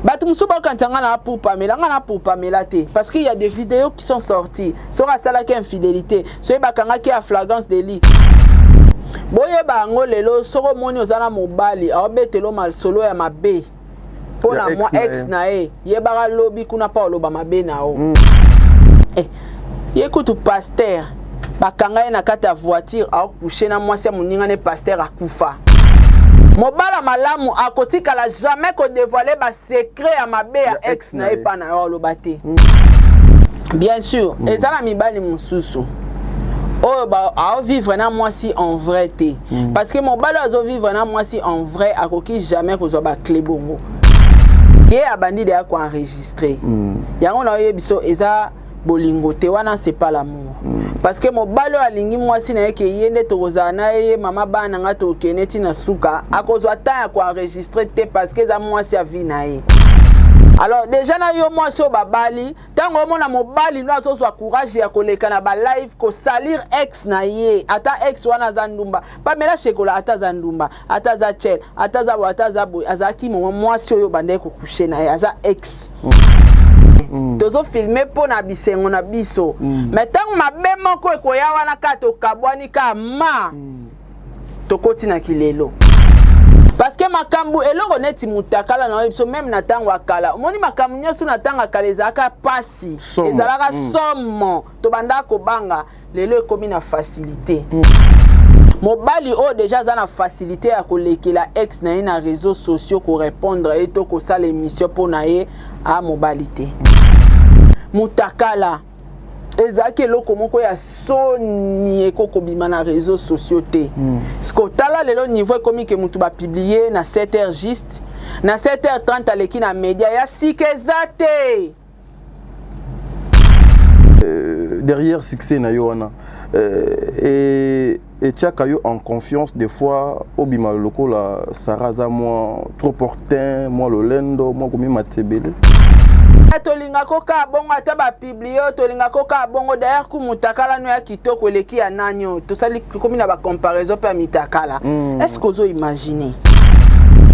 Batumsuba quand on a pour Pamela té parce qu'il y a des vidéos qui sont sorties sur la salle qui infidélité sur bakanga qui a flagrance délit. Boye bango lelo soro moni ozana mobali abetelo mal solo ya mabe. Pona moi ex na yebara lobby kuna pa loba mabe na o. Écoute pasteur bakanga na kata voiture a coucher na moi c'est moninga ne pasteur akufa. Mobala malamu akotika la jamais ko dévoiler ba secret ya mabe ya ex na pa na lobate. Bien sûr, ezala mibali mususu. Oh bah à vivre na moi si en vrai té parce que mon balo azo vivre na moi si en vrai akoki jamais ko zo ba clé bongo. Ye abandi de ko enregistrer. Yango na yebiso eza bolingo te wana c'est pas l'amour. Parce que mon balo alingi moi si na ke yende toza na ye mama bana nga to keneti na suka akozo ata ko enregistrer te parce que za moi si a vie na ye. Alors déjà na yo moi so babali tango mona mobali no aso so courage ya koleka na ba live ko salir ex na ye ata ex wana za ndumba pa mela shekola ata za ndumba ata za chel ata za boy azaki moi so yo bande ko coucher na ye aza ex. Tozo filmer po na bisengo na biso mais tango mabe moko ekoya wana kato kabwani ka ma tokoti na kilelo. Parce que makambu eloko neti mutakala na biso même na tango akala omoni makambu nyoso na tango akala ezalaka pasi ezalaka somo to banda ko banga lelo ekomi na facilité. Mobali o déjà za na facilité ya kolekela ex na na réseaux sociaux ko répondre et to ko sala émission pour na ye a mobilité. Mutakala ezaki eloko moko ya soni ekoko bima na réseaux sociaux te. Sko tala lelo niveau komi ke mutu ba publier na 7h juste na 7h30 aleki na média ya sikezate. Derrière succès na yo wana et tchaka yo en confiance des fois obima loko la saraza moi trop portin moi lolendo moi komi matebele. Tolinga koka bongo ata ba publier tolinga koka bongo d'ailleurs ku mutakala no ya kitoko eleki ya nanyo to sali komi na ba comparaison pa mitakala. Est-ce que ozo imaginer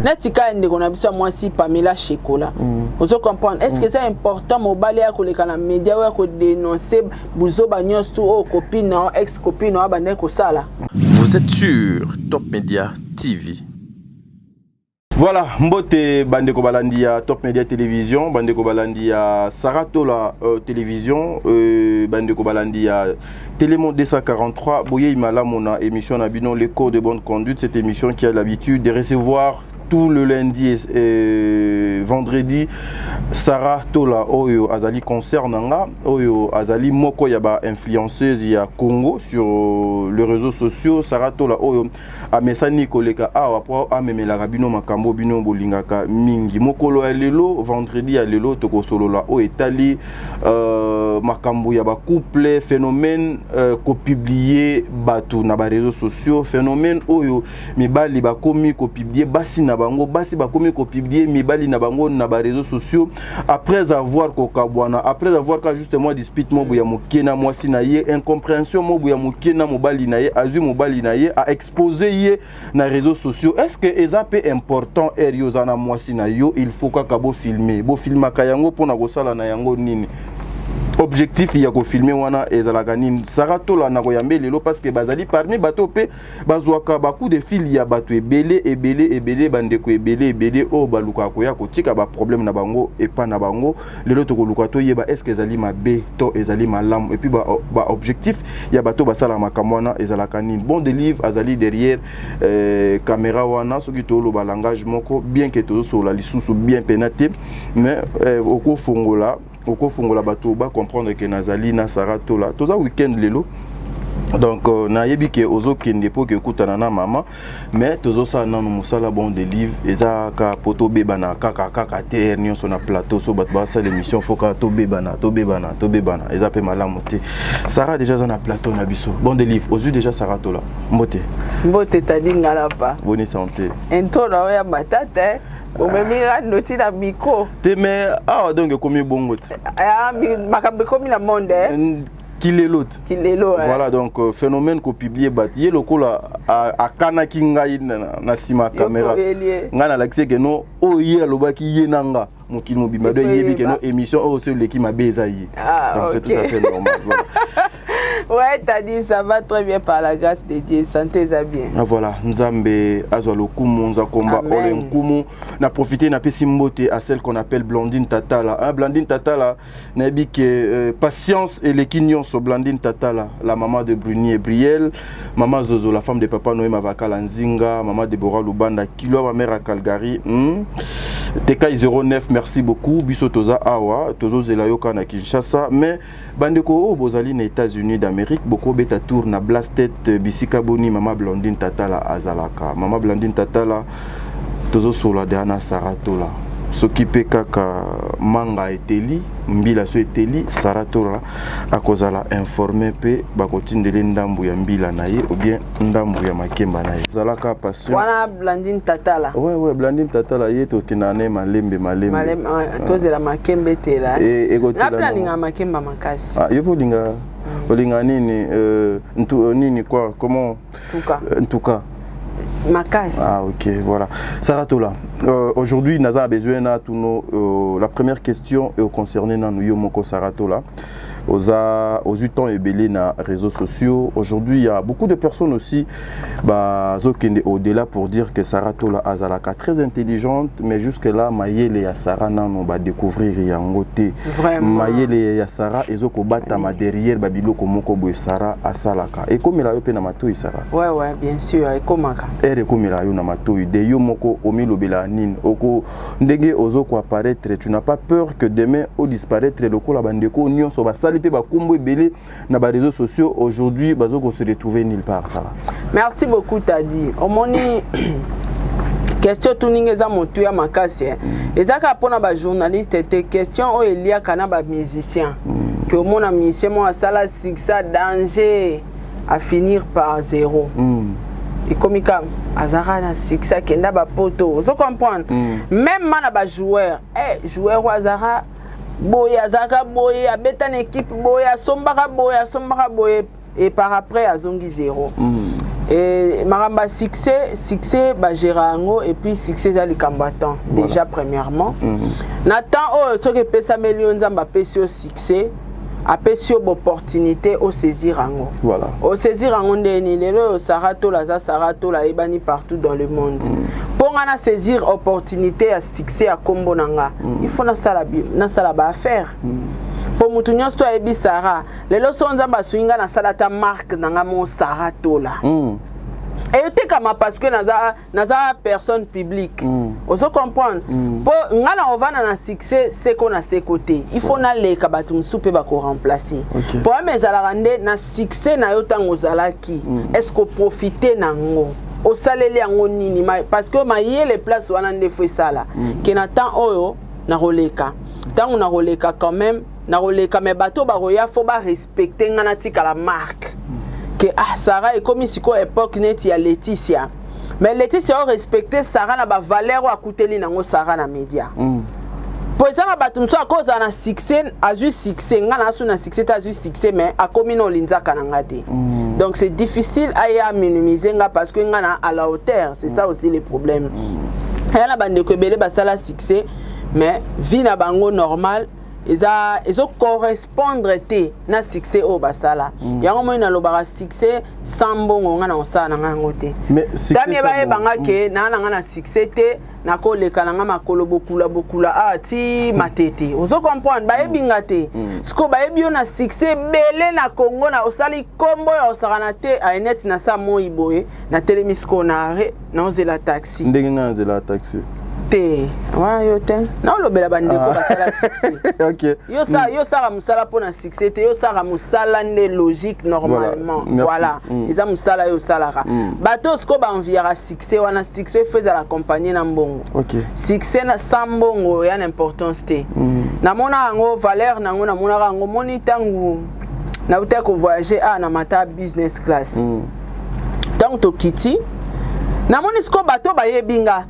netika ndeko na biso moi si Pamela Shekola ozo comprendre est-ce que c'est important mobali ya koleka na média ya ko dénoncer buzo banyos tout o copine ou ex copine ou bande ko sala. Vous êtes sur Top Media TV. Voilà, mbote bandeko balandi ya Top Media Télévision, bandeko balandi ya Saratola Télévision, bandeko balandi ya Télémonde 243, boye imala mona émission nabino les codes de bonne conduite, cette émission qui a l'habitude de recevoir tout le lundi et vendredi Sarah Tola Oyo Azali concert nanga Oyo Azali moko yaba influenceuse ya Congo sur les réseaux sociaux Sarah Tola Oyo amesani koleka awa po amemela rabino makambo bino bolingaka mingi mokolo ya lelo vendredi ya lelo toko solola o etali makambo yaba couple phénomène ko publier batu na ba réseaux sociaux phénomène oyo mibali ba komi ko publier basi na bango basi ba komi ko publier mibali na bango na ba réseaux sociaux après avoir kokabwana après avoir ka justement dispute mobu ya mokena mwasi na ye incompréhension mobu ya mokena mobali na ye azu mobali na ye a exposer na réseaux sociaux. Est-ce que ezapé important eriozana mwasi na yo il faut ka bo filmer bo filmaka yango pona ko sala na yango nini objectif ya ko filmer wana ezalaka nini Saratola na ko yambe lelo parce que bazali parmi bato pe bazwaka baku de fil ya bato ebele bandeko ebele o baluka ko ya ko tika ba problème na bango et pas na bango lelo to ko luka to yeba est-ce que ezali mabe to ezali malamu et puis ba objectif ya bato basala makambo wana ezalaka nini bon de livre azali derrière caméra wana soki to lo ba langage moko bien que to so la lisusu bien penaté mais oko fongola oko fongola bato ba comprendre que nazali na Saratola toza week-end lelo donc na yebi ke ozo kende po ke kutana na mama mais tozo sa nanu musala bon de livre eza ka poto beba na kaka ter nyonso na plateau so bat ba sa l'émission faut ka to beba na eza pe malamu te Sarah déjà na plateau na biso bon de livre ozu déjà Saratola mbote tadinga la pa bonne santé entora ya batata o memira noti na micro te mais ah donc komi bongo te ah makambe komi na monde Kilelot. Kilelo. Voilà, donc phénomène qu'on publie bâti le coup là à Kana Kinga na sima caméra. Ngana l'accès que non oh yé loba ki yé nanga mon kil mobima de yé que non émission oh c'est le qui m'a bézaï. Donc c'est tout à fait normal. Voilà. Ouais, t'as dit ça va très bien par la grâce de Dieu, santé ça bien. Voilà, Nzambe azwalo kumu nza komba olen kumu na profiter na pesi mbote à celle qu'on appelle Blandine Tatala. Hein, Blandine Tatala na bi que patience et les quignons sur Blandine Tatala, la maman de Bruni et Brielle, maman Zozo la femme de papa Noé Mavakala Nzinga, maman Deborah Lubanda Kilo ma mère à Calgary. TK 09 merci beaucoup biso toza awa tozo zelayoka na Kinshasa mais bandeko bozali na États-Unis d'Amérique beaucoup beta tour na Blastet Bisika Boni maman Blandine Tatala azalaka maman Blandine Tatala tozo sola de ana Saratola s'occuper kaka manga eteli mbila so eteli Saratola akozala informé pe bakotindele ndambu ya mbila na ye ou bien ndambu ya makemba na ye zalaka passion wana Blandine Tatala ouais Blandine Tatala ye to kinane malembe tozela makembe tela et ngapla linga makemba makasi yepo linga olinga nini nini quoi comment en tout cas Makas. Ah ok, voilà. Saratola, aujourd'hui, Naza a besoin de tout la première question est concernée dans Yomoko Saratola. Aux 8 ans et belé na réseaux sociaux. Aujourd'hui, il y a beaucoup de personnes aussi au-delà pour dire que Saratola Azalaka très intelligente, mais jusque-là, Mayele et Sarah n'ont pas découvrir Yangote. Vraiment. Mayele et Sarah, ils ont combattu derrière Babilo Komoko Boy Sarah à Salaka. Et comme il a eu Penamato Sarah. Ouais, bien sûr, et comme et comme il a eu Namato, de Yomoko Omilo Belanin, Oko Ndege Ozoko apparaître, tu n'as pas peur que demain, au disparaître, le coup la bandeko, Nyon Soba na ba réseaux sociaux aujourd'hui bazoko se retrouver nulle part ça. Merci beaucoup Tadi. Omoni question tuninge za motu ya makasi. Ezaka pona ba journaliste était question o elia kana ba musicien. Que au mona musicien mo sala succès danger à finir par zéro. Et comme azara na succès kenda ba poto. Vous comprenez? Même mana ba joueur, joueur azara boya zaka boya beta une équipe boya sombaka boya et par après à zongi zéro et maramba succès ba gérango et puis succès dans les combattants déjà premièrement Nathan ce que pesa million nzamba pesio succès a pesio opportunité au saisir ango voilà au saisir ango ndeni lelo Saratola ebani partout dans le monde pour ngana saisir opportunité à succès à kombo nanga il faut na sala ba affaire pour mutu nyonso to ebi Sarah lelo so nzamba swinga na salata marque nanga mo Saratola et tu comme parce que naza personne publique on comprendre pour ngala on va na succès c'est qu'on a ses côtés il faut na les kabatu msupe ba ko remplacer pour mes alarande na succès na yo tango zalaki est-ce que profiter nango au saleli yango nini parce que maye les places wana ndefo sala ke na temps oyo na roleka tango na roleka quand même na roleka mais bato ba roya faut ba respecter ngana tika la marque que Sarah est comme si quoi époque net ya Laetitia mais Laetitia a respecté Sarah na ba valeur à coûter nango Sarah na média pour ça na batum so à cause na succès a juste succès ngana so na succès a juste succès mais a comme no linza kananga te donc c'est difficile à y minimiser parce que ngana à la hauteur c'est ça aussi les problèmes et la bande ko belé ba sala succès mais vie na bango normal ils ont correspondre te na succès au basala yango mo na lobara succès sambongo ngana osana ngangote mais succès ba banga ke na ngana succès te na ko leka nga makolo bokula ti matete ozo comprendre ba ebinga te sko ba ebio na succès belé na Congo na osali kombo ya osarana te a net na sa mo iboye na telemisko na are na ozela taxi ndenge nga zela taxi ouais yo te na lobela bandeko basala succès OK yo sara musala pona succès te yo sara musala ne logique normalement voilà eza musala yo salara bato sko ba enviera succès wana succès faisait l'accompagner na mbongo OK succès na sambongo ya importance te na mona ngo valeur na ngo na mona ngo moni tangu na uta ko voyager na mata business class tangu to kiti na moni sko bato ba yebinga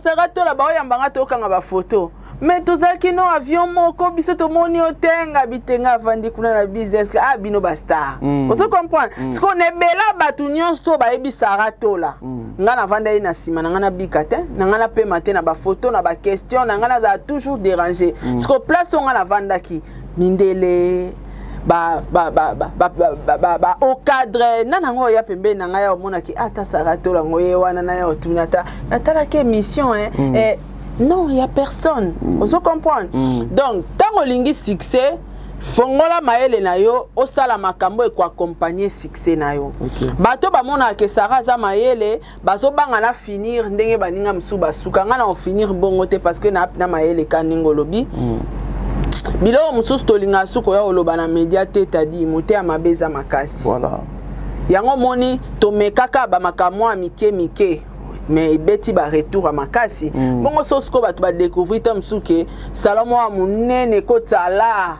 Saratola ba yambanga to kanga ba photo mais tozalaki no avion moko biso tomoni otenga bitenga avandi kuna na business ah bino bastar ozo comprendre ce qu'on est bela batu nyonso to bayebi Sarah Tola nga na vanda ina sima na nga na bikate na nga na pe matin na ba photo na ba question na nga na za toujours déranger ce qu'on place on nga na vanda ki mindele au cadre nana ngo ya pembe na nga ya omona ki ata Sarah Tola ngoye wana na ya otunata natala ke mission non, il n'y a personne. On se comprend. Donc, tant que lingi succès, fongola maele na yo, osala makambo e ko accompagner succès na yo. Bato ba mona ke Sarah za maele, bazo banga na finir ndenge baninga msu basuka ngana on finir bongo te parce que na maele kaningo lobi. Bilo msu stolinga suko ya oloba na media te tadi mote amabeza makasi. Voilà. Yango moni to mekaka ba makamwa mike. Mais beti ba retour à makasi bongo sosko batu ba découvrir tam suke salon wa munene ko tala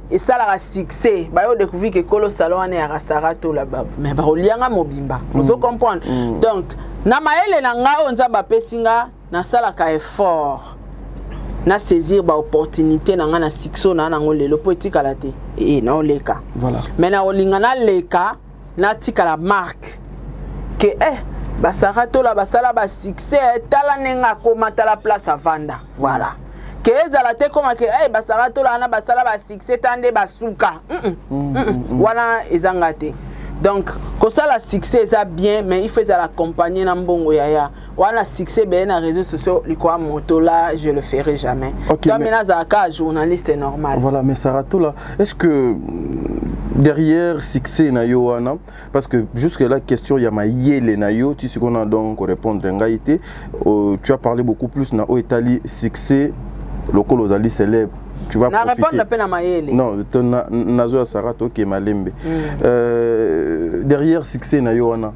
et ça la succès ba yo découvrir que kolo salon ane ya Sarah Tola mais ba olianga mobimba vous comprendre donc na maele na nga onza ba pesinga na sala ka effort na saisir ba opportunité na nga na succès na ngo lelo politika la te et na oleka voilà mais na olinga na leka na tika la marque que ba Sarah Tola basala ba succès tala nenga komata la place à vanda voilà que ezala te koma ke ba Sarah Tola na basala ba succès tande basuka wana ezanga te donc ko sala succès ça bien mais il faut l'accompagner na mbongo yaya wana succès ben na réseaux sociaux liko moto là je le ferai jamais toi mena zaka journaliste normal voilà mais Sarah Tola est-ce que derrière succès na yo wana parce que jusque là question ya mayele na yo tu sais qu'on a donc répondre ngaité tu as parlé beaucoup plus na Itali succès local ozali célèbre tu vas na profiter répondre la peine à mayele non nazo Sarah to ke malembe derrière succès na yo wana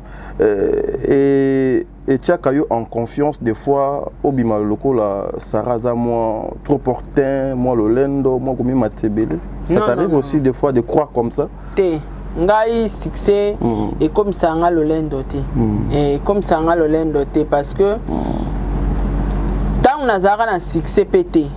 et tchaka yo en confiance des fois obima local la Sarah za moi trop portin moi lolendo moi comme matebele ça t'arrive aussi des fois de croire comme ça té ngai succès et comme ça nga lolendo té et comme ça nga lolendo té parce que tant nazara na succès pété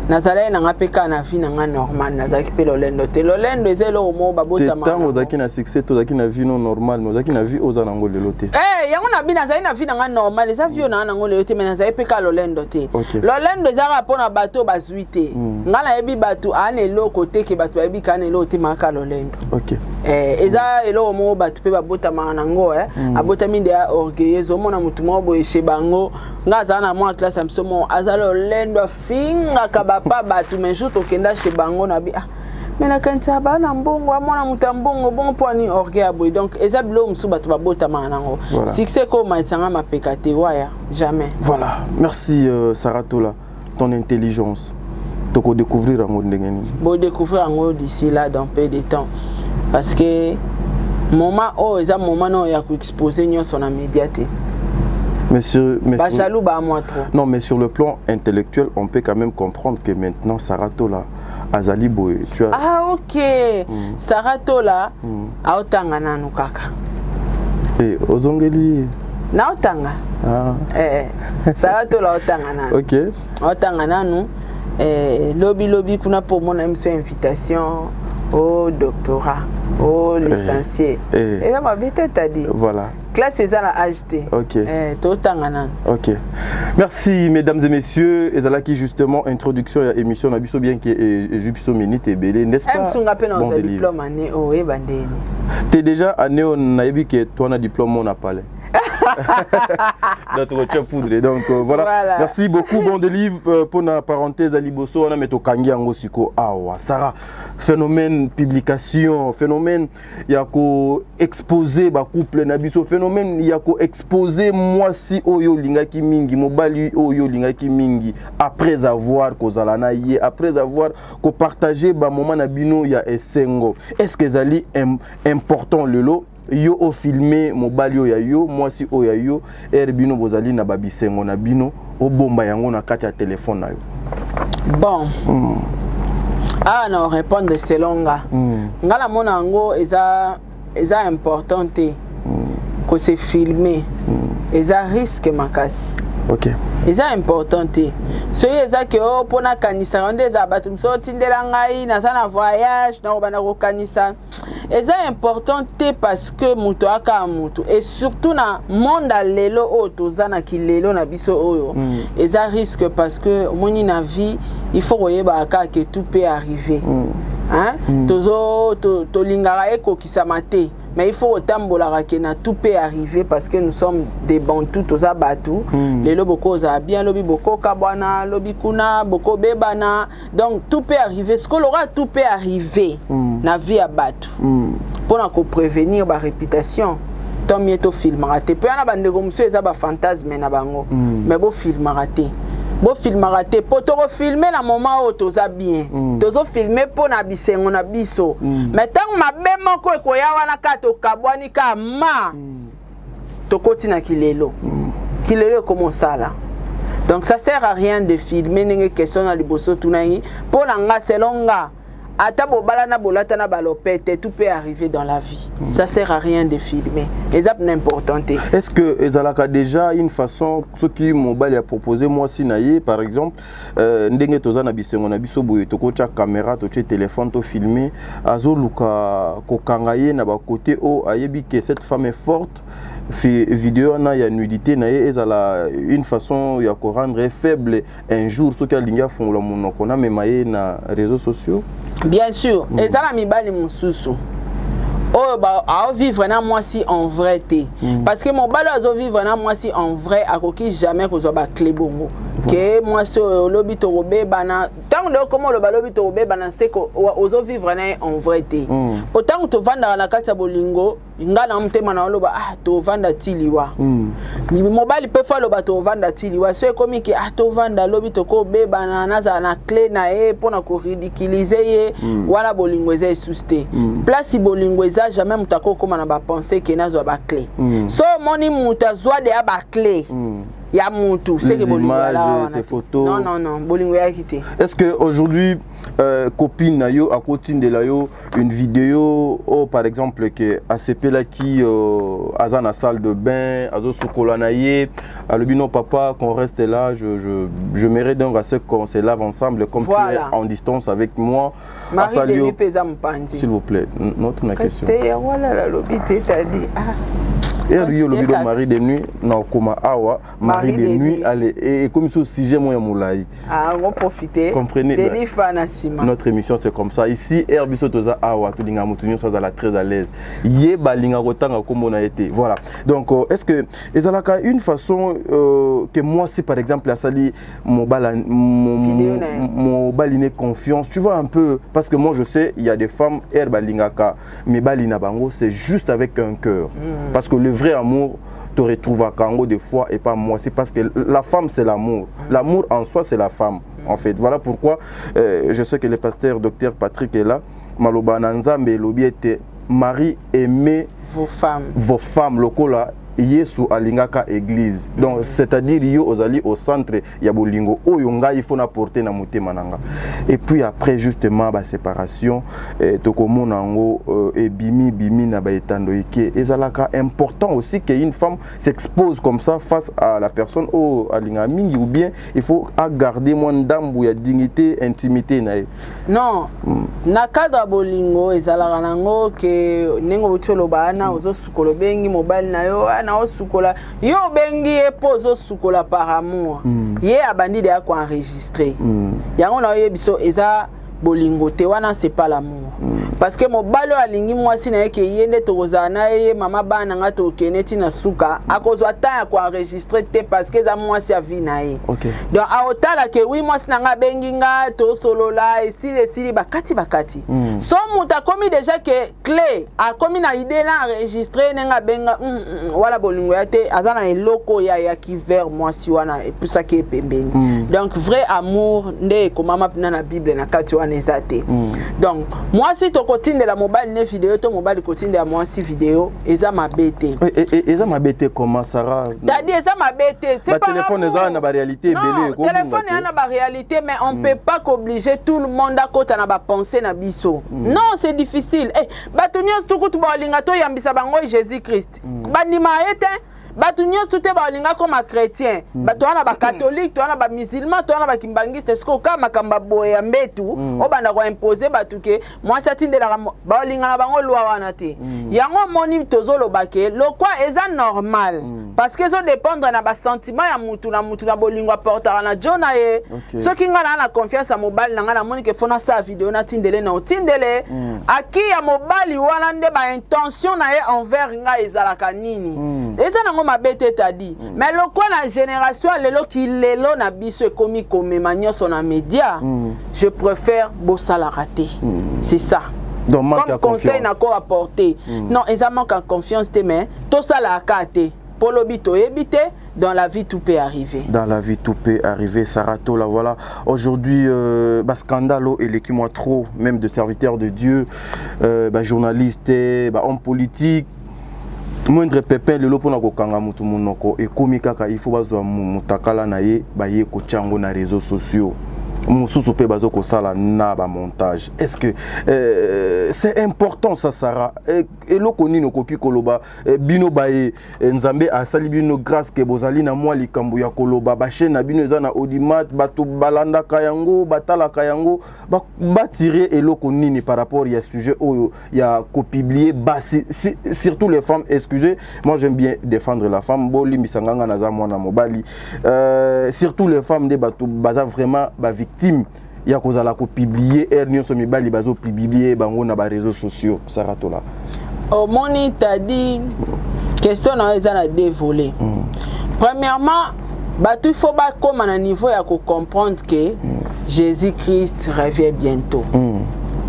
nazala na ngapeka na vie na nga normal nazaki pe lolendo te lolendo ezelo mo babota ma tant ozaki na succès to zaki na vie non normal ozaki na vie oza na ngolelo te yango na bi nazali na vie na nga normal eza vie na ngolelo te mais nazali pe ka lolendo te lolendo ezara pona bato bazuite nga na yebi bato ane loko te ke bato yebi ka ane loko te maka lolendo eza elo mo bato pe babota ma na ngo abota minde ya orgueilleuse omona mutu mo boye shebango nga za na mo classe amsomo azalo lolendo finga pas battu mais jour to kenda chez bango na bi mais na kanta ba na mbongo amona mutambongo bon poni orgueil aboy donc ezablo msu batu babota manango succès ko maisanga mapekate waya jamais voilà merci Sarah Tola ton intelligence toko découvrir en ndengeni bo découvrir en d'ici là dans peu de temps parce que moment eza moment no ya ko exposer nyoso na médiaté. Mais sur non, mais sur le plan intellectuel, on peut quand même comprendre que maintenant Sarah Tola Azali Boy, tu as... Ah ok, Sarah Tola a otanga nanu kaka. Et Ozongeli na otanga. Sarah Tola otanga nanu. Ok. Otanga nanu. Lobby kuna pour mon invitation au doctorat, au licencié. Et ça m'a vite dit. Voilà. Classe c'est la HT. Ok. Ok. Merci mesdames et messieurs. Et là qui justement introduction à l'émission na biso bien que Jupiso Minute et Belé, n'est-ce pas? Bon diplôme année oh et bandeni. T'es déjà année on a vu que toi on a diplôme on a parlé. Notre poudre. Donc voilà. Merci beaucoup bon de livre pour la parenthèse à Liboso on a mis au kangi angosiko awa Sarah phénomène publication phénomène ya ko exposer ba couple na biso phénomène ya ko exposer moi si oyo lingaki mingi mobali oyo lingaki mingi après avoir kozala na ye après avoir ko partager ba moment na bino ya esengo est-ce que zali important le lot yo o filmer mobali yo ya yo moi si o ya yo bino bozali na babisengo na bino o bomba yango na kati ya téléphone na yo bon non répondre selon nga ngala mona ngo eza important te ko se filmer eza risque makasi Ok. Et ça important te. Soyez ça que oh pour na kanisa on des abatum so tindela ngai na sana voyage na obana ko kanisa. Et ça important te parce que muto aka muto et surtout na monde lelo o tozana ki lelo na biso oyo. Et ça risque parce que moni na vie il faut oyeba aka que tout peut arriver. Hein? Tozo to lingara eko kisamate. Mais il faut autant que tout peut arriver parce que nous sommes des bantous, tous à batou. Les loboko za bien, lobi boko kabana, lobi kuna, boko bebana. Donc tout peut arriver. Ce qu'on aura, tout peut arriver. La vie à batou. Pour nous prévenir la réputation. Tant mieux to film raté. Puis on a bande comme ça, ça fantasme na bango. Mais beau film raté. Beau film raté. Pour te refilmer la moment où tu as bien. Tu as filmé pour na bisengo na biso. Mais tant ma bema ko ko ya wana ka to kabwani ka ma. To kotina kilelo. Kilelo comment ça là. Donc ça sert à rien de filmer n'enge question na liboso tunayi pour la nga selonga. Atabo balana bolata na balopete, tout peut arriver dans la vie. Ça sert à rien de filmer. Et ça n'important. Est-ce que ezalaka déjà une façon ce qui mobile a proposé moi si naïe par exemple ndenge toza na bisengo na biso boye to ko cha caméra to cha téléphone to filmer azoluka ko kangaye na ba côté o ayebi que cette femme est forte. Vidéo na ya nudité na ezala une façon ya ko rendre faible un jour ce que linga font la monoko na memaye na réseaux sociaux. Bien sûr, ezala mibali mususu. Oh bah à vivre na moi si en vrai té. Parce que mon balo azo vivre na moi si en vrai a koki jamais ko zo ba clé bongo. Que moi so lobi to robé bana tant de comment le balobi to robé bana c'est ko ozo vivre na en vrai té. Autant to vanda na kati ya bolingo ngana mtema na loba ah to vanda tiliwa. Ni mobile peut faire loba to vanda tiliwa so comme ki ah to vanda lobi to ko be bana na za na clé na e pour na ko ridiculiser ye wala bolingo eza susté. Place bolingo eza jamais mutako koma na ba penser que na zo ba clé. So moni mutazwa de ba clé. Ya mutu c'est que bolingo là ces photos. Non bolingo ya quitté. Est-ce que aujourd'hui copine na yo à côté de la yo une vidéo oh, par exemple que ACP là qui aza na salle de bain azo sukola na ye alobi non papa qu'on reste là je mérite donc à ce qu'on se lave ensemble comme voilà. Tu es en distance avec moi s'il vous plaît notre question voilà la lobité ça dit ah et le mari de nuit non comment awa mari de nuit allez et comme ce sujet moi moulai ah on profiter comprenez notre émission c'est comme ça ici Herbiso toza awa to linga mutunyo so za très à l'aise yé balinga rotanga comme on a été voilà donc est-ce que ezalaka une façon que moi si par exemple à sali mon baline confiance tu vois un peu parce que moi je sais il y a des femmes herbalingaka mais balina bango c'est juste avec un cœur parce que le vrai amour te retrouve à Kango des fois et pas moi. C'est parce que la femme c'est l'amour. L'amour en soi c'est la femme en fait. Voilà pourquoi je sais que le pasteur Dr Patrick est là. Maloba Nanzambe Lobi était mari aimé vos femmes lokola Yesu alingaka église. Donc c'est-à-dire yo ozali au centre ya bolingo oyo nga il faut na porter na motema nanga. Et puis après justement ba séparation tokomona ngo et bimi na ba etando eke ezalaka important aussi que une femme s'expose comme ça face à la personne au alinga mingi ou bien il faut garder moins d'ambu ya dignité intimité na. Non. Na cadre bolingo ezalaka nango que nengo tsholo bana ozo sukolo bengi mobile na yo na osukola yo bengi epozo sukola par amour ye abandi de ko enregistrer yango na yo biso eza bolingo te wana c'est pas l'amour parce que mobalo alingi mwasi na yeke yende tokozana ye mama bana nga to keneti na suka akozwa ta ko enregistrer te parce que za mwasi avi na ye donc a otala ke oui mwasi na nga bengi nga to solola esili bakati so muta komi déjà que clé a komi na idée na enregistrer nga benga wala bolingo ya te azana eloko ya ki vers mwasi wana et pour ça qui est pembeni donc vrai amour nde ko mama pina na bible na kati wana ezate donc moi si to kotinde la mobile ne vidéo to mobile kotinde ya moi si vidéo eza mabete eza mabete comment Sarah c'est-à-dire eza mabete c'est pas téléphone eza na ba réalité belé comme téléphone eza na ba réalité mais on peut pas qu'obliger tout le monde à côté na ba penser na biso non c'est difficile batonyo stukutu ba linga to yambisa bango Jésus Christ bandima ete bato nyonso tout te balinga comme chrétien bato wana ba catholique to wana ba musulman to wana ba kimbangiste ce ko ka makamba boye ya mbetu o banda ko imposer bato ke moi satindela balinga na bango loi wana te yango moni tozolo bake lokwa eza normal parce que ça dépendre na ba sentiment ya mutu na bolingo portera na jona ye soki ngana na confiance à mobile na ngana moni ke fona sa vidéo na tindele na tindele aki ya mobile wana nde ba intention na ye envers nga ezalaka nini eza nango mabete tadi mais lokwa na génération lelo ki lelo na biso ekomi komema nyonso na média je préfère bosala rater c'est ça. Donc, comme conseil n'a quoi apporter non ils manquent en confiance mais tout ça la kate pour l'obito éviter dans la vie tout peut arriver. Dans la vie tout peut arriver. Sarato là voilà. Aujourd'hui scandalo et l'équipe moi trop même de serviteurs de Dieu, journalistes, hommes politiques. Moindre pépin le lopo na kokanga mutu munoko et komikaka il faut bazwa mutakala na ye ba ye ko chango na réseaux sociaux. Mususu pe bazo ko sala na ba montage. Est-ce que c'est important ça Sarah et lokoni no koki koloba bino baye nzambe asali bino grâce ke bozali na mwa likambo ya koloba ba chaîne na bino eza na audimat bato balanda kayango batala kayango ba tirer et lokoni par rapport ya sujet oyo ya ko publier surtout les femmes excusez moi j'aime bien défendre la femme boli misanganga na za mwana mobali surtout les femmes de bato baza vraiment ba victime ya kozala ko publier ernio so mibali bazo publier bango na ba réseaux sociaux Saratola. Au moni t'a dit question na ezana dévolé. Premièrement, bato il faut ba comme à niveau ya ko comprendre que Jésus-Christ revient bientôt.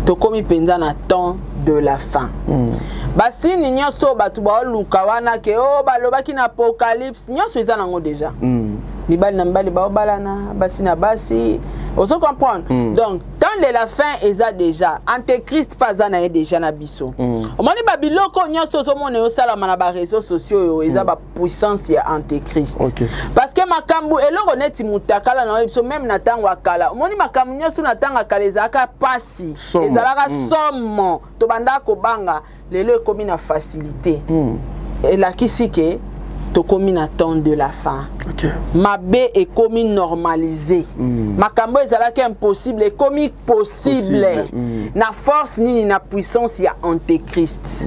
To komi penza na temps de la fin. Basi ni nyonso bato ba luka wana ke o balobaki na apocalypse nyonso ezana ngo déjà. Mibali na mibali ba balana basi na basi. Vous comprenez? Donc, temps de la fin, il y a déjà. Antéchrist, pas en déjà na biso. Au moment où Babiloko, nous sommes au salam na ba réseaux sociaux, il y a ba puissance ya Antéchrist. Parce que makambu elo renet mutakala na biso même na tango akala. Au moment où makambu nyoso na tango akala ezaka pasi. Ezalaka somme. To banda ko banga, lelo komi na facilité. Et la kisike to komi na temps de la fin. Mabe est commis normalisé. Makambo ezalaki impossible et commis possible. Na force ni na puissance ya Antéchrist.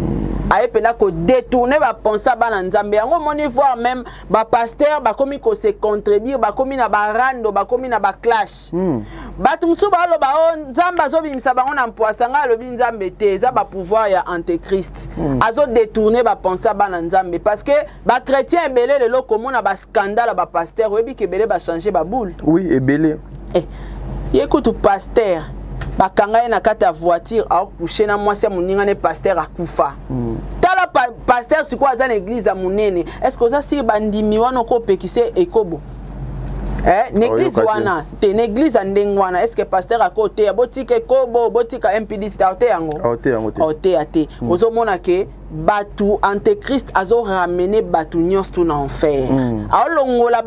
Aye pena ko détourner ba penser ba na nzambe. Yango moni voir même ba pasteur ba komi ko se contredire, ba komi na ba rando, ba komi na ba clash. Batu musu ba lo ba nzamba zo bimisa bango na mpoasanga lo bi nzambe te, za ba pouvoir ya Antéchrist. Azo détourner ba penser ba na nzambe parce que ba chrétien belé le lokomo na ba scandale ba pasteur webi ke belé ba changer ba boule. Oui, et belé. Écoute pasteur ba kanga na kata voiture a coucher na mwasi muninga ne pasteur akufa. Tala pasteur siko aza na église a munene. Est-ce que ça si bandimi wana ko pekise ekobo? L'église wana, te l'église andengwana, est-ce que pasteur a côté botika kobo, botika MPD ta ote yango? Ote ate. Ozo mona ke batu Antéchrist azo ramener batu nyos tout en enfer. Alongola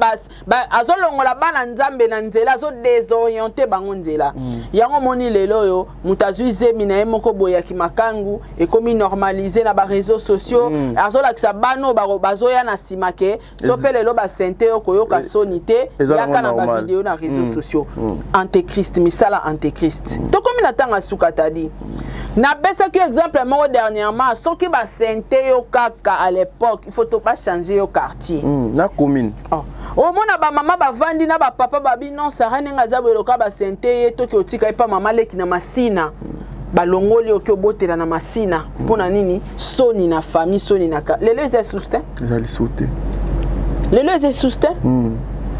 azolongola bana nzambe na nzela azo désorienter bango nzela. Yango moni lelo yo mutazui zemina emoko boya kimakangu e komi normaliser na ba réseaux sociaux. Azola kisa bano bazo ya na simake, sope lelo ba sente yo koyoka sonité. Yaka na ba vidéo na réseaux sociaux. Antéchrist misala Antéchrist. To komi na tanga suka tadi. Na besa ki exemple moi dernièrement soki ba sente yo kaka à l'époque il faut pas changer yo quartier na commune o mona ba mama ba vandi na ba papa ba bi non sara nenga za boyoka ba sente to ki otika epa mama leki na masina ba longoli oki obotela na masina pona nini soni na famille soni na lelo est soutien ezali soutien lelo est soutien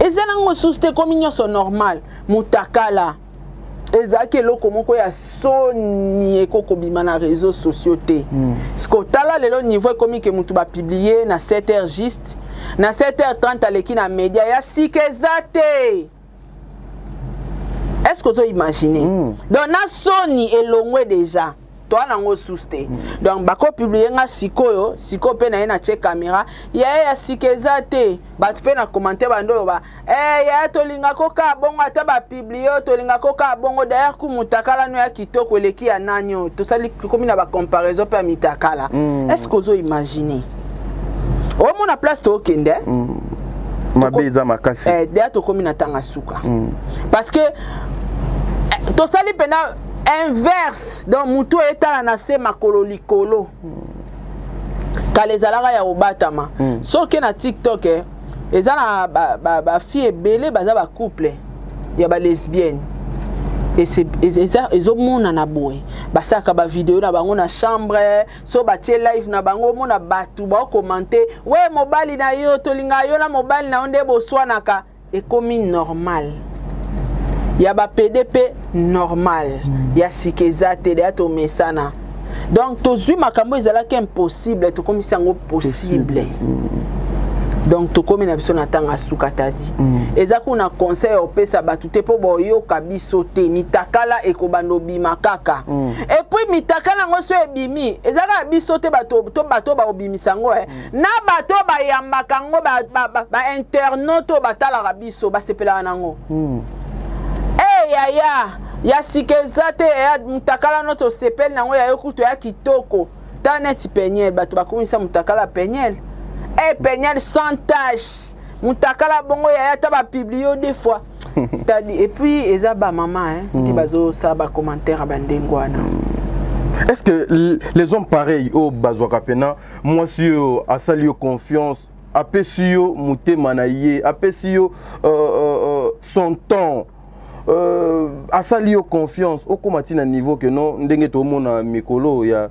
ezana ngo soutien comme nyonso normal mutakala ezaki loko moko ya soni ekoko bima na réseaux sociaux te. Sko tala lelo niveau comme que mutu ba publier na 7h juste na 7h30 aleki na média ya sikezate. Est-ce que vous imaginez? Donc na soni elongwe déjà. Toi nango souste. Donc bako publier nga sikoyo, siko pe na ina check caméra, ya sikezate. Bat pe na commenter bando ba ya tolinga koka bongo ata ba publier tolinga koka bongo d'ailleurs ku mutakala no ya kitoko eleki ya nanyo. To sali komi na ba comparaison pe mitakala. Est-ce que vous imaginez? o mona place to kende mabeza makasi deya to komi na tanga suka parce que to sali pena inverse donc mutu etala na se makolo likolo kala ezalaka ya kobatama soki na TikTok eza na ba fille ebele baza ba couple ya ba lesbienne ezomona na boye basaka ba video na bango na chambre so batie live na bango mona batu ba commenter we mobali na yo tolinga yo na mobali na onde boswanaka ekomi normal ya ba PDP normal ya sikeza tele ya to mesana donc tozui makambo ezalaki impossible to komisa ngo possible donc to komi na biso na tanga suka tadi eza kuna conseil opesa batu te po boyoka biso te mitakala ekobando bima kaka et puis mitakala ngo so ebimi ezaka biso te bato ba obimisa ngo na bato ba yambaka ngo ba internaute batala biso basepela nango ya sikeza te ya mutakala noto sepel nango ya yokuto ya kitoko ta neti penyel bato bakomisa mutakala penyel penyel sans tache mutakala bongo ya ta ba publier des fois et puis eza ba maman ti bazo sa ba commentaire ba ndengwana. Est-ce que les hommes pareils au bazwaka pena moi si asali yo confiance apesi yo mutema na ye apesi yo son temps asali yo confiance au komatina niveau que non ndenge to mona mikolo ya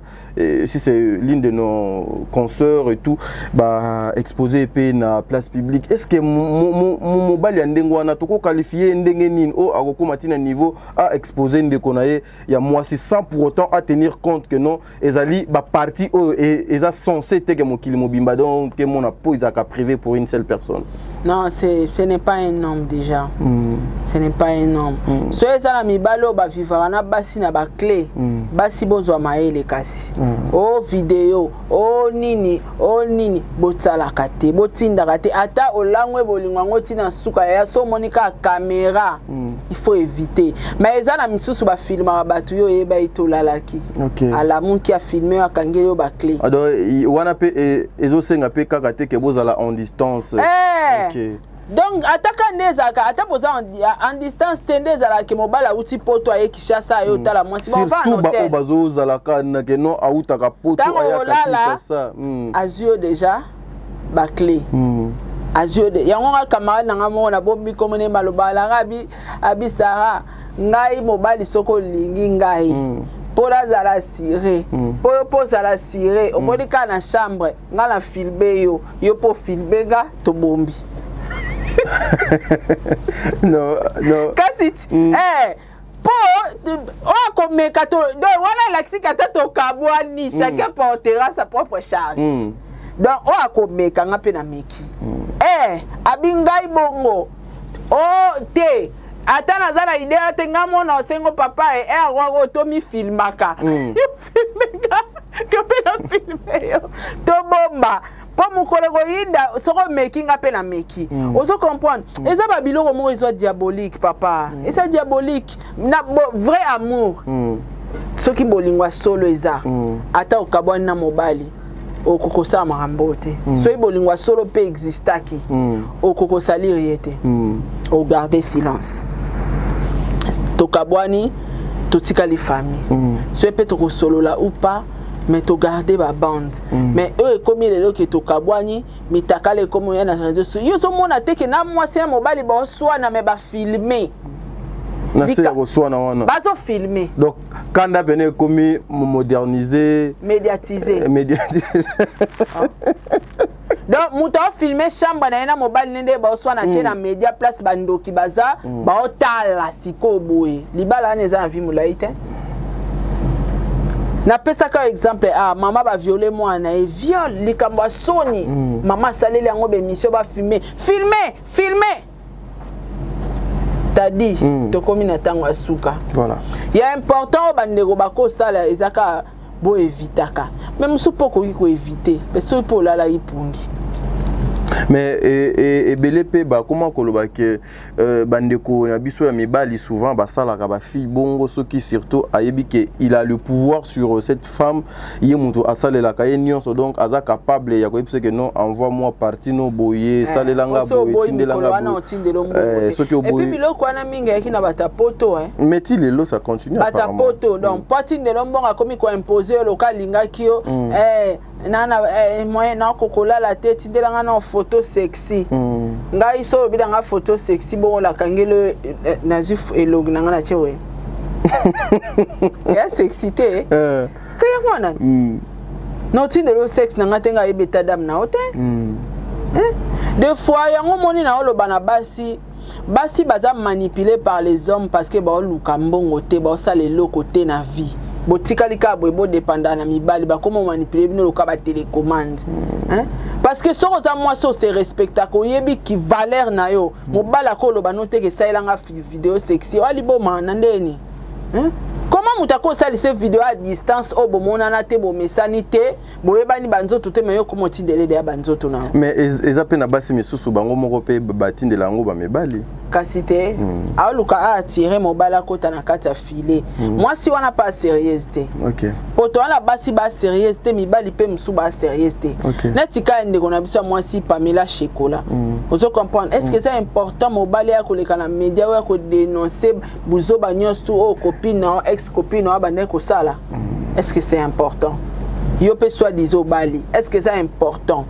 si c'est l'une de nos consoeurs et tout ba exposé pe na place publique est-ce que mobali ya ndenge wana to ko qualifier ndenge nini o akokomatina niveau à exposer ndeko na ye ya mwasi sans pour autant à tenir compte que non ezali ba partie o eza censé te que mokili mobimba donc que mon apo izaka privé pour une seule personne. Non, ce n'est pas un homme déjà. Ce n'est pas un homme. So ezala mibalo ba vivara na basi na ba clé. Basi bozwa maele kasi. O video, o nini botsala kate, botinda kate ata olangwe bolingwa ngoti na suka ya so monika caméra. Il faut éviter. Mais ezala misusu ba filma batu yo yeba itolalaki. OK. Ala mun ki a filmé akangeli yo ba clé. Alors wana pe ezosenga pe kaka te ke bozala en distance. Okay. Donc ataka ndezaka atapoza en distance tendezala ke mobala uti poto aye Kishasa yo tala mwasi bon va surtout ba obazo zalaka na ke no autaka poto ayaka Kishasa azio déjà ba clé azio de yango ka camarade na ngamo na bombi komone malobala ngabi abisara ngai mobali soko lingi ngai pola zala siré po zala siré omodika na chambre ngala filmer yo po filmer ga to bombi. Non. Kasi po o komeka to do wana laxika to kabwani chacun portera sa propre charge. Donc o akomeka ngape na meki. Abingai bongo. O te atana zala idea tenga mona osengo papa wa tomi filmaka. Filmeka kapena filme yo. To bomba. Pour mon collègue Yinda, sera making appel à Meki. On se comprend. Et ça va biloko mo soit diabolique papa. Et ça diabolique. Na vrai amour. Ce qui bolingwa solo eza. Ata okabwana na mobali. Okokosa marambote. So bolingwa solo peut existaki. Okokosa liriete. O garder silence. Tokabwani totika les familles. So peut to solo là ou pas. Mais tu gardes ma bande. Mais eux, comme ils le to kabwani, mais tu as comme il y a dans les réseaux sociaux. Ils ont mon attaque que na moi c'est un mobile, ils soit na me ba filmer. Na c'est soit na wana. Baso filmer. Donc quand on a commis moderniser, médiatiser. Donc muta filmer chambre na ina mobile nende ba soit na tie na media place bandoki baza ba otala siko boye. Libala neza envie mulaite. Na pesa ka exemple maman ba violer moi na e viol likambo soni maman saleli yango be mission ba filmer t'as dit to komi na tango asuka voilà il est important bandeko bako sala ezaka bo évitaka même sous poko ko éviter parce que pour la ipungi Mais et BLP bah comment koloba que bandeko na biso ya mibali souvent bah ça la ba fille bongo ce qui surtout ayebi que il a le pouvoir sur cette femme yemuto asale la kaye nyonso donc aza capable ya ko que non envoie-moi partir no boyer sale langa boyer tindelanga et puis biloko wana mingi yaki na bata poto mais ti lelo ça continue bata poto donc parti de lombonga komi ko imposer local lingaki yo nana moyen na kokola la tête tindelanga na photo sexy ngai so bidanga photo sexy bon la kangelo nazif elog nanga na chewe ya sexité kaya mwana no tindelo sex nanga tenga ebeta dam na hote des fois yango moni na olo bana basi baza manipulé par les hommes parce que ba luka mbongo te ba sala le côté na vie botikali ka bo dépendant na mibali ba comment manipuler bino loka ba télécommande parce que soko za moi so se respecta ko yebi ki valeur na yo mobala ko lo ba note ke sailanga vidéo sexy wali bo manandeni comment mutako sali ce vidéo à distance o bo monana te bo mesanité bo yebani banzoto te meyo comment tindele de banzoto na mais ezape na basi misusu bango moko pe batindela ngo ba mibali kasite aluka a attirer mobala kota na kata filet moi si wana pas sérieuxité OK poto wana basi ba sérieuxité mibali pe msu ba sérieuxité netika ndeko na biso moi si Pamela Chekola vous comprendre est-ce que c'est important mobali ya koleka na média ou ya ko dénoncer buzo ba nyos tu o copine na ex copine na ba ndeko sala est-ce que c'est important yo pe soit dizo bali est-ce que c'est important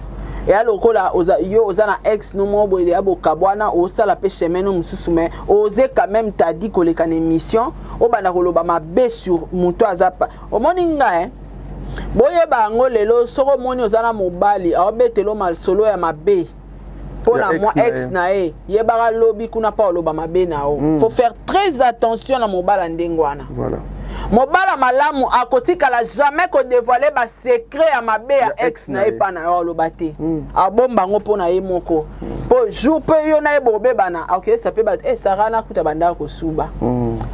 et alors kola yo ozana ex no mo boile abo kabwana o sala pe chemin no mususu mais oser quand même t'a dit ko le kan émission o bana koloba mabe sur muto azapa o moninga boye bango lelo soko moni ozana mobali a obetelo mal solo ya mabe pona moi ex na ye bara lobby kuna pa oloba mabe na o faut faire très attention na mobala ndengwana voilà mobala malamu akotika la jamais ko dévoiler ba secret ya mabe ya ex na epa na yo lobate abomba ngo pona ye moko po jour pe yo na ebobe bana OK ça peut ba Sarah na kuta banda ko suba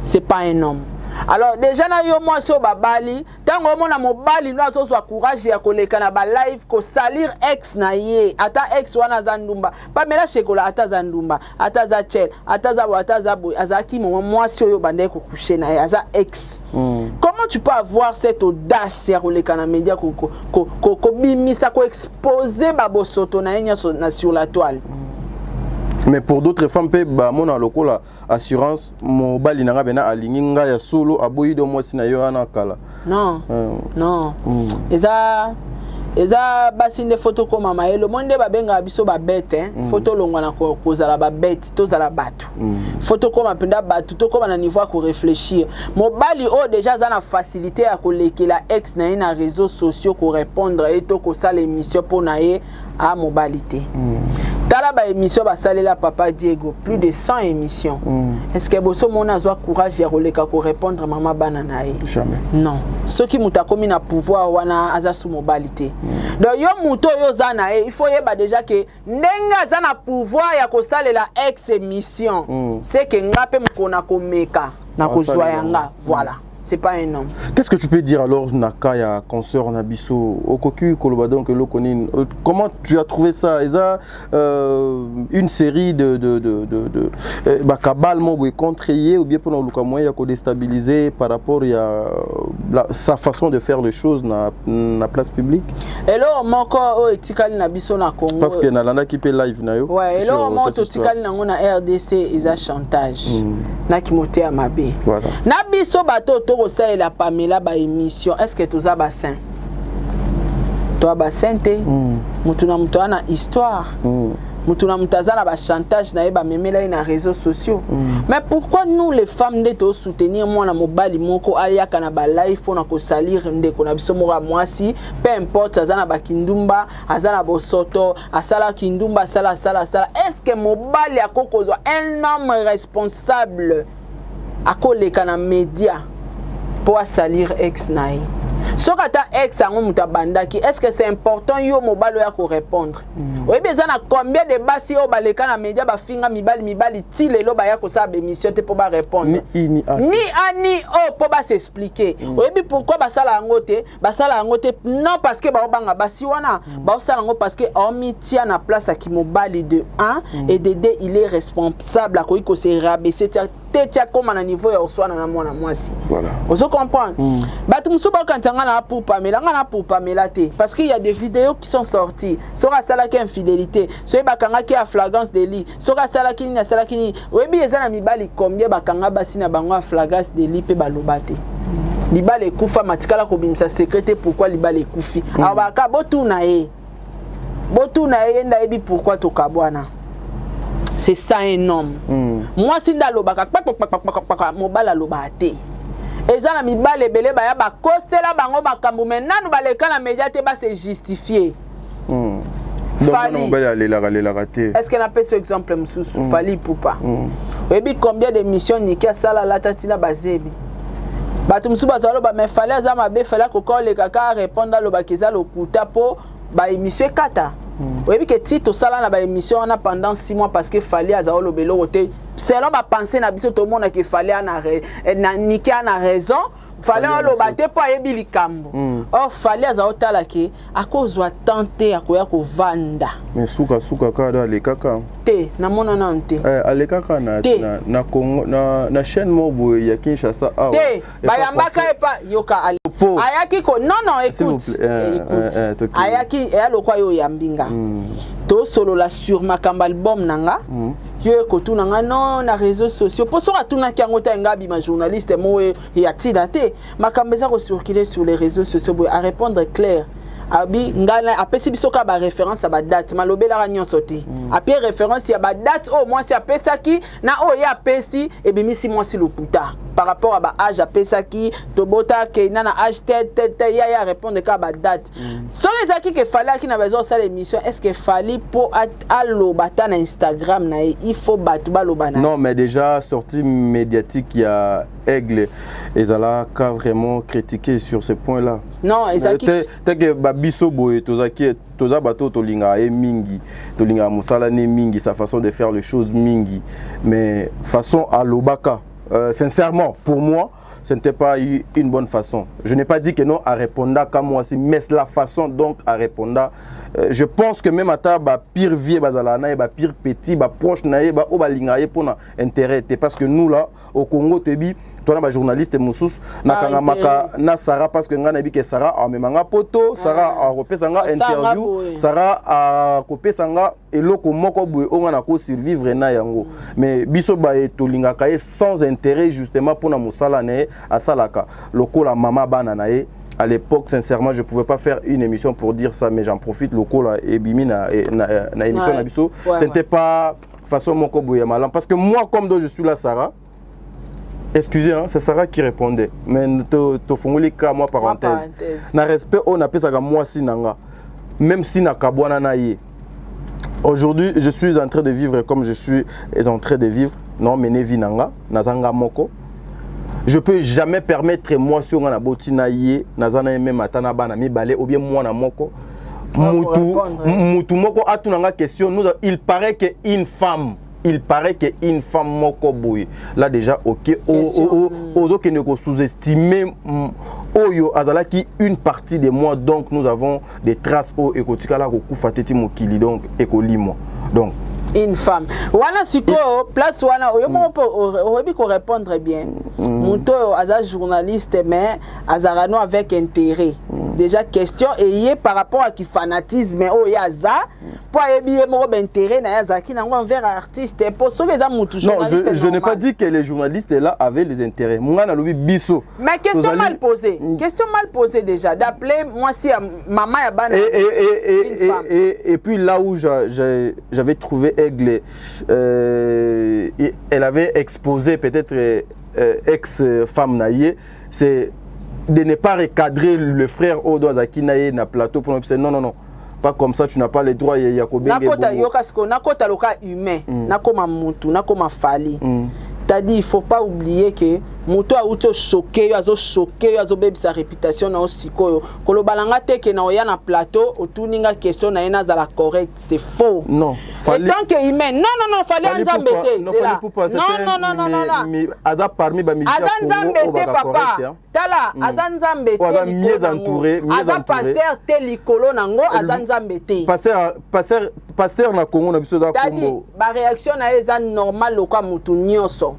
c'est pas un homme. Alors déjà na yo moi so babali tango mona mobali no azo so courage ya koleka na ba live ko salir ex na ye ata ex wana zandumba Pamela Chekola ata zandumba ata za chel ata za boy azaki moi so yo bande ko coucher na ye aza ex. Comment tu peux avoir cette audace ya koleka na média ko bimisa ko exposer babosoto na enya sur la toile? Mais pour d'autres femmes pe ba mona lokola assurance mobali nanga bena alingi nga ya solo aboyi do mwasi na yo ana kala non non eza basinde photo ko mama elo monde ba benga biso ba bête photo longwa na ko kozala ba bête tozala batu photo ko mapenda batu to ko na niveau ko réfléchir mobali o déjà za na facilité à ko lekela ex na na réseaux sociaux ko répondre et to ko sala émission pour na ye à mobilité tala ba émission ba salela papa Diego plus de 100 émissions est-ce que boso mona zo courage ya koleka ko répondre mama bana na ye jamais non ceux qui muta komi na pouvoir wana aza sous mobilité donc yo muto yo zana il faut yeba déjà que ndenga za na pouvoir ya ko salela ex émission c'est que ngape mkona komeka na kozwa yanga voilà. C'est pas un homme. Qu'est-ce que tu peux dire alors Naka ya concert Nabiso Okoku Kolobadon que Lokonin? Comment tu as trouvé ça? Est-ce une série de Bakabal Mobo contré ou bien pour nous moyen à déstabiliser par rapport à sa façon de faire les choses dans la place publique? Et là on encore etikali Nabiso na Congo. Parce que Nalanda qui peut live na yo. Ouais, et là on monte etikali na ngona RDC ils a chantage. Na kimote à mabe. Voilà. Nabiso bato ça la Pamela ba émission est-ce que tu as bassin toi bassin te mutuna mutana histoire mutuna mutazana ba chantage na ba memela na réseaux sociaux mais pourquoi nous les femmes de soutenir moi na mobali moko ayaka na ba live na ko salir ndeko na biso mora mwasi peu importe azana ba kindumba azana bosoto asala kindumba sala est-ce que mobali akokozwa un homme responsable akoleka na média pour salir ex naï soka ta ex ango mutabandaki, est-ce que c'est important yo mobalo ya ko répondre? Oui bien ça na combien de basi o baleka na média ba finga mibali ti lelo ba ya ko sa émission te pour ba répondre. Ni ani o pour ba s'expliquer. Oui bien pourquoi ba sala ngote? Ba sala ngote non parce que ba banga basi wana, ba sala ngo parce que omi tia na place ki mobali de 1 et de 2 il est responsable ko iko se rabaisser tia comme na niveau ya oswana na mwana mwasi. Voilà. Vous comprenez? Batu musuba kantanga na pour Pamela te parce qu'il y a des vidéos qui sont sorties. Sora sala ki infidélité, so bakanga ki a flagrance délit. Sora sala ki na sala ki webi ezana mibali combien bakanga basi na bango a flagrance délit pe balobate. Libale kufa matikala ko bimisa secrétaire pourquoi libale kufi. Abaka botuna e. Botuna e nda ebi pourquoi to kabwana. C'est ça un homme. Moi si nda lobaka mobala lobate. Ezana mibale belé baya ba kosela bango makambu maintenant nous baleka na média te ba se justifier. Fali. Est-ce qu'on appelle ce exemple mususu Fali Poupa? Et puis combien d'émissions Nikia Sala la tatina bazebi. Batu mususu bazalo ba mais fallait azama be fallait ko le kaka répondre à l'obakiza lokuta po ba émission kata. Oui que Tito Sala na ba émission on a pendant 6 mois parce que fallait azalo lobelo roté. Selon ma pensée na biso tout le monde que fallait na Nikia na raison. Fallait le battre pour yebi likambo. Or fallait azalo tala ke à cause wa tenter akoya ko vanda. Mais suka kada le kaka. Te na mona nante. Ale kaka na Congo na chaîne mobo ya Kinshasa ah. Te bayambaka epa yoka ale. Ayaki ko non écoute. Ayaki e alokwa yo yambinga. To solo la sur makamba album nanga. Yo ko tunanga non na réseaux sociaux. Pour ça tuna ki ngota ngabi ma journaliste mo ya tidate. Makambeza ko circuler sur les réseaux sociaux à répondre clair. Abi ngana apesi bisoka ba référence à ba date malobela ranyon sauté. Après référence ya ba date au moins si apesa ki na o ya apesi et bimisi moi si lokuta. Par rapport à ba âge apesaki tobota ke na âge tête ya répondre ka ba date. So les aki que fallait qui na besoin ça l'émission est-ce que fallait pour allo bata na Instagram na il faut battre balobana. Non mais déjà sortie médiatique il y a Aigle et Zala ka vraiment critiqué sur ce point là. Non, ezaki que babiso boye toza bato tolinga e mingi tolinga musala ne mingi sa façon de faire les choses mingi mais façon à l'obaka sincèrement pour moi ce n'était pas une bonne façon. Je n'ai pas dit que non à répondre comme moi mais la façon donc à répondre je pense que même à ta pire vie bazalana et pire petit proche nae o balinga e pour intérêt parce que nous là au Congo tebi toi na journaliste musus na kanga maka na Sarah parce que ngana bi ke Sarah a memanga poto Sarah a repesanga interview Sarah a kopesanga eloko moko boye onga na ko survivre na yango mais biso ba etolinga kae sans intérêt justement pour na musala ne a salaka lokola mama bana nae. À l'époque, sincèrement, je ne pouvais pas faire une émission pour dire ça, mais j'en profite. Loco là et bimi na émission nabiso. Ce n'était pas façon mon koboya malam parce que moi comme dont je suis là Sarah. Excusez, hein, c'est Sarah qui répondait. Mais to fongoli ka moi parenthèse. Na respect on appelle ça moi sinanga. Même si na kabwana na ye. Aujourd'hui, je suis en train de vivre comme je suis en train de vivre. Non, mais ne vinanga nazanga moko. Je peux jamais permettre moi si on a boti na ye nazana même atana bana mi balé ou bien moi na moko. Mutu moko atunanga question nous il paraît que une femme moko boy là déjà OK ozo que ne ko sous-estimer oyo azalaki une partie de moi donc nous avons des traces au ekotikala ko kufateti mokili donc ekolimo donc une femme. Wana siko place wana oyomo orebi ko répondre bien. Muto aza journaliste mais azarano avec intérêt. Déjà question et par rapport à qui fanatisme o yaza pour yebi mo intérêt na yazaki nango envers artiste pour ceux les amutu journaliste. Non, je n'ai pas dit que les journalistes là avaient les intérêts. Moi na lobi biso. Mais question mal posée. Question mal posée déjà d'appeler moi si maman ya bana et puis là où j'avais trouvé Aigle elle avait exposé peut-être ex-femme naïe, c'est de ne pas recadrer le frère Odo Azaki naïe na plateau pour nous non pas comme ça tu n'as pas les droits ya kobenge nakota yokasko nakota loka humain nakoma mutu nakoma fali t'as dit il faut pas oublier que moto auto choqué azo choqué azo baby sa réputation na osikoyo kolobalanga te ke na oya na plateau otuninga question na ena za la correct c'est faux non fallait et tant que humain non fallait nzambete non aza parmi ba musiciens nzambete papa tala aza nzambete mieux entouré aza pasteur te likolo nango aza nzambete pasteur na Congo na biso za Congo ba réaction na eza normal lokwa mutu nyonso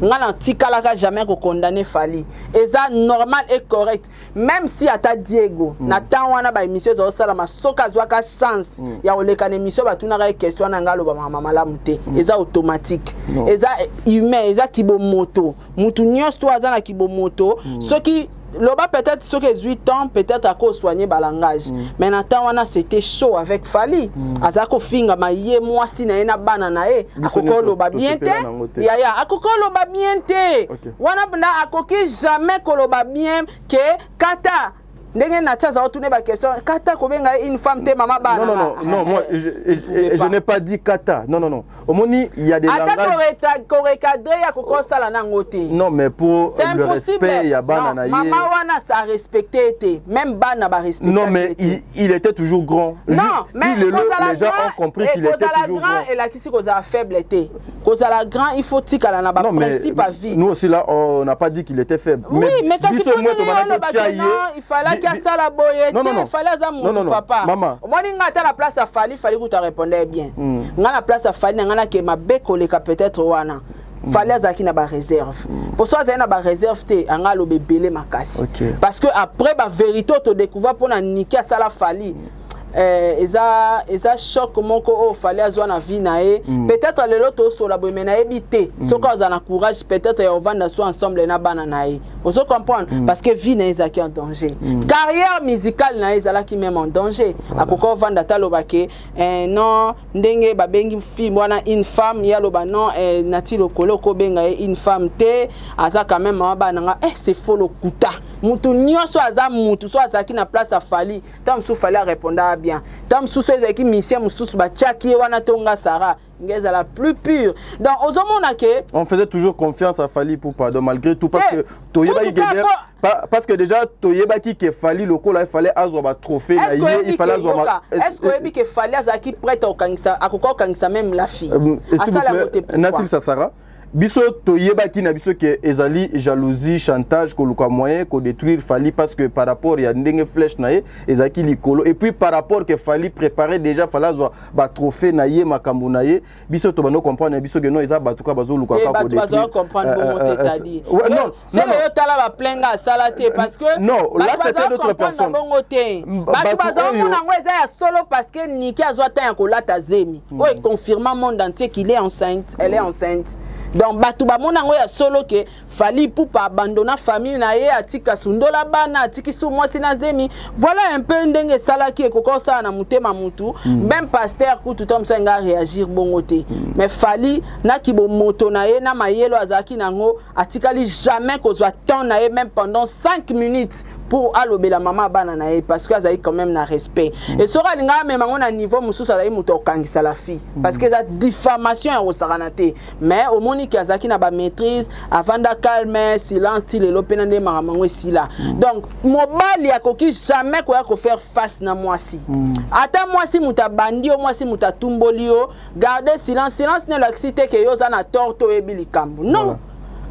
ngana tikalaka jamais ko condamner Fally eza normal et correct même si ata Diego na temps wana ba émission zo sala masoka zwaka chance ya oleka na émission ba tunaka question na ngalo ba mama malamu te eza automatique eza humain eza kibomoto mutu nyonso to aza na kibomoto soki Loba peut-être ce que 8 ans peut-être à cause soigner balangage mais maintenant on a c'était chaud avec Fally azako finga maye moi si na ena bana na e akoko loba bien te ya akoko loba bien te wana banda akoki jamais koloba bien que kata ndenge na tsaza retourner ba question kata ko benga une femme te mama bana non moi je n'ai pas dit kata non omoni il y a des langages ko recadrer ya ko sala na ngote non mais pour le respect ya bana na ye mama wana ça respecter te même bana ba respecter non mais il était toujours grand non mais les gens ont compris qu'il était toujours grand et la kisi ko za faible te ko za la grand il faut tikala na ba principe à vie nous aussi là on n'a pas dit qu'il était faible oui mais quand il fallait qu'il y a ça la boyette il fallait ça mon papa maman moi ninga ta la place à Fally que tu répondais bien nga la place à Fally nga ke mabeko le peut-être wana Fally azaki na ba réserve pour ça za na ba réserve te anga lo bebele makasi parce que après ba vérité to découvrir pour na niquer ça la Fally eza choc moko o Fally azwa na vie na e peut-être le loto so la boy mena ebité soko za na courage peut-être ya ovanda so ensemble na bana na e on se comprendre parce que vie na ezaki en danger carrière musicale na ezala ki même en danger akoko ovanda taloba ke non ndenge ba bengi fille wana une femme ya loba non nati lokolo ko benga une femme te aza quand même bana nga c'est faux le kuta mutu nyonso aza mutu so azaki na place à Fally tam sou Fally répondre bien tam sou so ezaki mission mususu ba tchaki wana tonga Sarah ngeza la plus pure donc ozomona ke on faisait toujours confiance à Fally pour pardon malgré tout parce que toyebaki parce que déjà toyebaki ke Fally loko là il fallait azwa ba trophée na il fallait azwa est-ce que que Fally azaki prête au kangisa akoko kangisa même la fille ça la côté Nassil Sassara biso toyebaki na biso ke ezali jalousie chantage ko luka moyen ko détruire Fally parce que par rapport ya ndenge flèche na ye ezaki likolo et puis par rapport que Fally préparer déjà fallait ba trophée na ye makambu na ye biso to bano comprendre biso que non eza batuka bazo luka ka ko détruire comprendre bon te tadi non c'est le tala ba plenga salate parce que non là c'était d'autres personnes batu bazo mona ngo eza ya solo parce que Niki azwa ta ya ko lata zemi o confirmant monde entier qu'il est enceinte elle est enceinte. Donc batu ba mona ngo ya solo ke Fally pour pas abandonner famille na ye atika sundola bana atiki sou moi sina zemi voilà un peu ndenge sala ki ekoko sa na mutema mutu même pasteur ku tout homme senga réagir bongote mais Fally na ki bo moto na ye na mayelo azaki nango atikali jamais kozwa temps na ye même pendant 5 minutes pour alobela maman bana na ye parce que azali quand même na respect et sora linga même ngona niveau mususu azali muto kangisa la fille parce que ça diffamation ya osaranate mais au moni ki azaki na ba maîtrise avant da calme silence style lopena nde maramango sila donc mobali akoki jamais ko ya ko faire face na mwasi ata mwasi mutabandi o mwasi mutatumbolio garder silence ne l'accité que yo za na torto e bilikambu non voilà.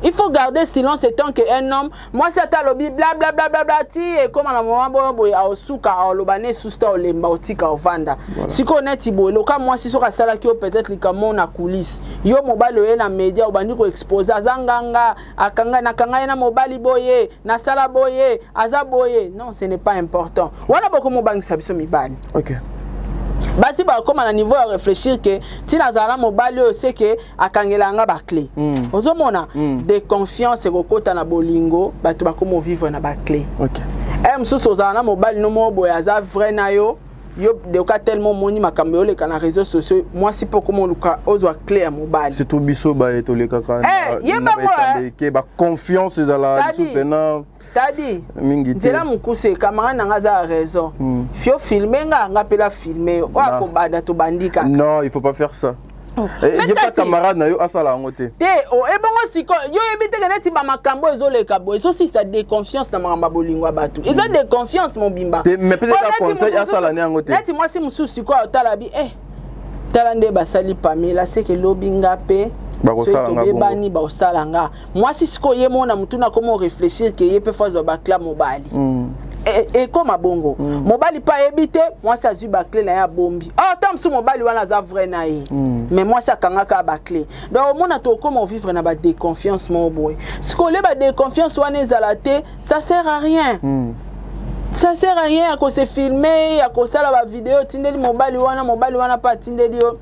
Il faut garder silence étant qu'un homme, moi c'est à l'obi blablabla ti et comme à la moment boy a osuka a lobane susta olemba otika ovanda. Si connaît tibo loka moi si soka sala ki peut-être likamo na coulisse. Yo mobile yo na média obandi ko exposer azanganga akanga na kanga na mobile boye na sala boye aza boye. Non, ce n'est pas important. Wana boko mobangi sabiso mibali. OK. Basi ba comme à niveau à réfléchir que tina zala mobile c'est que akangelanga ba clé ozomona de confiance et kokota na bolingo bato ba comme vivre na ba clé OK msusu zala mobile no mo boya za vrai na yo de ka tellement moni makambo yo le kana réseaux sociaux moi si pour comment luka ozwa clé à mobile c'est tout biso ba etole kaka yeba moi ke ba confiance ezala supena tadi nzela mukuse camarade nanga za raison fio filmer nga pela filmer o akobada to bandika non il faut pas faire ça Il pas camarade na yo asala ngote. Te o e bongo siko yo ebite ke neti ba makambo ezoleka boy. So si ça de confiance na makamba bolingwa batu. Eza de confiance mon bimba. Mais peut-être ka conseil asala ne ngote. Neti moi si mususu ko otala bi tala nde basali Pamela c'est que lobinga pe bani ba osalanga. Moi si siko ye mona mutuna comment réfléchir que ye pe fazo ba cla mobali. Et comme à bongo mobali pas habité moi ça zu ba clé na ya bombi tant sous mobali wana za vrai na ye mais moi ça kanga ka ba clé donc mon ato comment vivre na ba déconfiance mon boy ce qu'on le ba déconfiance wana ezalate ça sert à rien. Ça sert à rien à se filmer, à cause de la vidéo, tindeli mobile wana pas tindeli yo.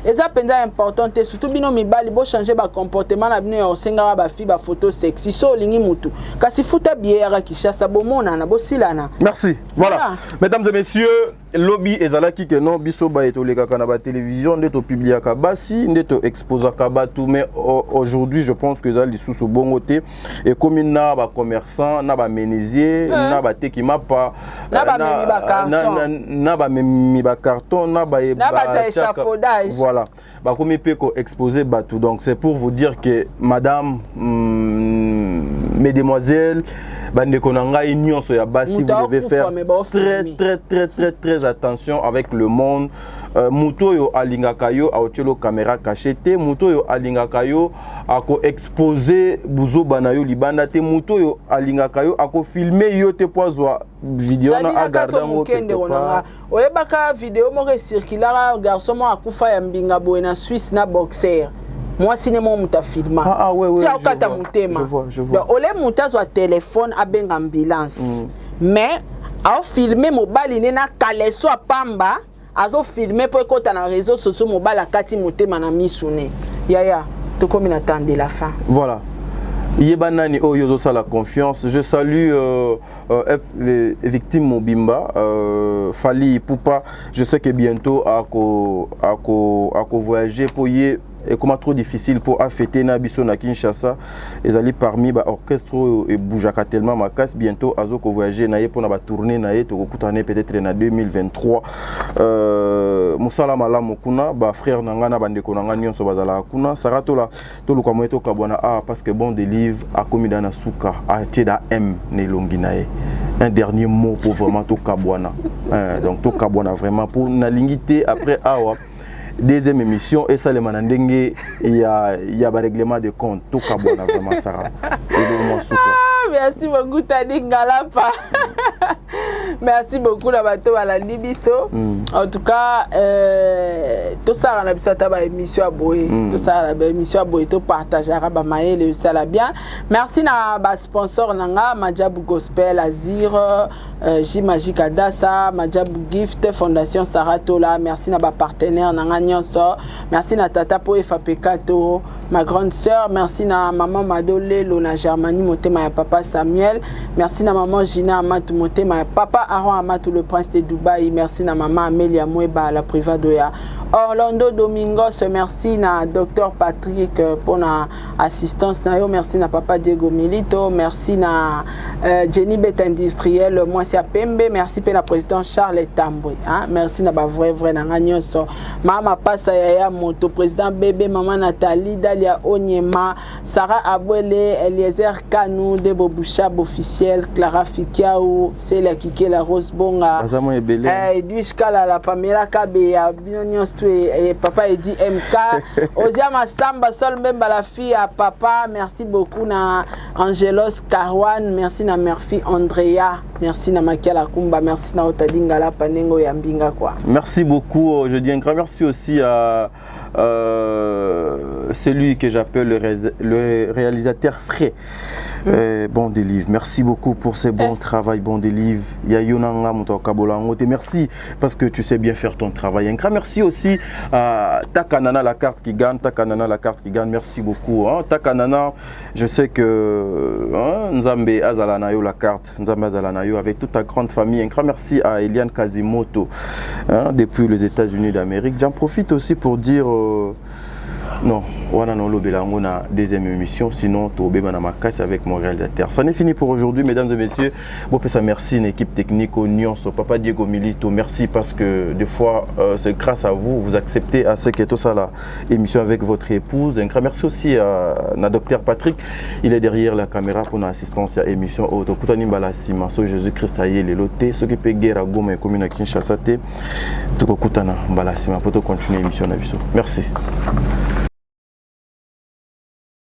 Et ça penza important surtout bino mibali bo changer ba comportement na bino osenga ba fi ba photo sexy so lingi mutu. Kasi futa biera kishasa bo mona na bo silana. Merci. Voilà. Mesdames et messieurs, lobby ezalaki que non biso ba etoleka kana ba télévision ndeto publier ka basi ndeto exposer ka batu mais aujourd'hui je pense que ça lisusu bongote et comme na ba commerçant na ba menuisier na ba tekima pa na ba memi ba carton na ba memi ba carton na ba échafaudage. Voilà. Bah comme il peut exposer batu donc c'est pour vous dire que madame mesdemoiselles bande konanga union so ya basi vous devez faire très attention avec le monde. Muto yo alingaka yo aotelo caméra cachée te muto yo alingaka yo ako exposer buzo banayo libanda te muto yo alingaka yo ako filmer yo te poizwa vidéo na agarda ngo quelque part. Oyebaka vidéo mo recirculara garçon mo akufa ya mbinga boy na Suisse na boxer. Moi cinéma muta filma. Ouais. Je vois. Donc ole muta zo téléphone abenga ambulance. Mais a filmer mobile na kaleso pamba. Azo filmer pour écouter dans les réseaux sociaux mobile à kati motema na misune. Yaya, to comme attendre la fin. Voilà. Yebanani o yozo sa la confiance. Je salue les victimes Mobimba, Fali Poupa. Je sais que bientôt ako voyager pour y et comment trop difficile pour affêter Nabiso na Kinshasa. Ils allaient parmi ba orchestre et boujaka tellement ma casse bientôt azo ko voyager na pour na ba tourner na to kutane peut-être na 2023. Musala malamu kuna ba frère nanga na bande ko nanga nyonso bazala kuna sarato la to luka moeto kabwana parce que bon délivre a commis dans suka a été da M ne longinae. Un dernier mot pour vraiment to kabwana. Donc to kabwana vraiment pour na lingité après awa deuxième émission et ça les manandenge il y a un règlement de compte tout kabona vraiment Sarah merci beaucoup Tadi Ngalapa. Merci beaucoup la bateau à la Libiso. En tout cas tout ça on a besoin de émission à boy tout ça la émission à boy tout partagera ba maël ça la bien. Merci na ba sponsor nanga Majabu Gospel Azir J Magic Adassa Majabu Gift Fondation Saratola. Merci na ba partenaire nanga nyonso. Merci na tata po FAPK ma grande sœur. Merci na maman Madole Lona Germanie motema ya papa Samuel. Merci na maman Gina Amatou motema ya papa Aaron Amatou le prince de Dubaï. Merci na maman Amelia Mweba la private ya Orlando Domingos. Merci na docteur Patrick pour na assistance na yo. Merci na papa Diego Milito. Merci na Jenny Bet Industriel moi c'est Pembe. Merci pe na président Charles Tambwe merci na ba vrai na nyonso. Mama Passa ya moto président bébé maman Nathalie Dalia Onyema Sarah Abwele Eliezer Kanou Debo Bouchab officiel Clara Fikiaou Célia Kike la Rose Bonga Edwige Kala la Pamela Kabe ya Binonyon et papa Edi MK Ozia Massamba Sol Mbemba la fille à papa. Merci beaucoup na Angelos Karwan. Merci na Murphy Andrea. Merci na Makiala Kumba. Merci na Otadingala Panengo Yambinga quoi. Merci beaucoup. Je dis un grand merci aussi à celui que j'appelle le réalisateur Frais. Bon délivre. Merci beaucoup pour ce bon travail, bon délivre. Yayonanga Moutakabolangote. Merci parce que tu sais bien faire ton travail. Un grand merci aussi à Takanana la carte qui gagne. Takanana la carte qui gagne. Merci beaucoup. Takanana, je sais que Nzambe Azalanayo la carte. Nzambe Azalanayo avec toute ta grande famille. Un grand merci à Eliane Kazimoto depuis les États-Unis d'Amérique. J'en profite aussi pour dire non. on a la deuxième émission, sinon tu as ma casse avec mon réalisateur. Ça n'est fini pour aujourd'hui, mesdames et messieurs. Merci une équipe technique au Nyons, Papa Diego Milito. Merci parce que des fois, c'est grâce à vous, vous acceptez à ce que tout ça la émission avec votre épouse. Un grand merci aussi à Dr Patrick. Il est derrière la caméra pour l'assistance à l'émission. Jésus-Christ a les lotés. Ce qui peut guérir à Goma et commune à Kinshasa, tout le monde pour continuer l'émission. Merci.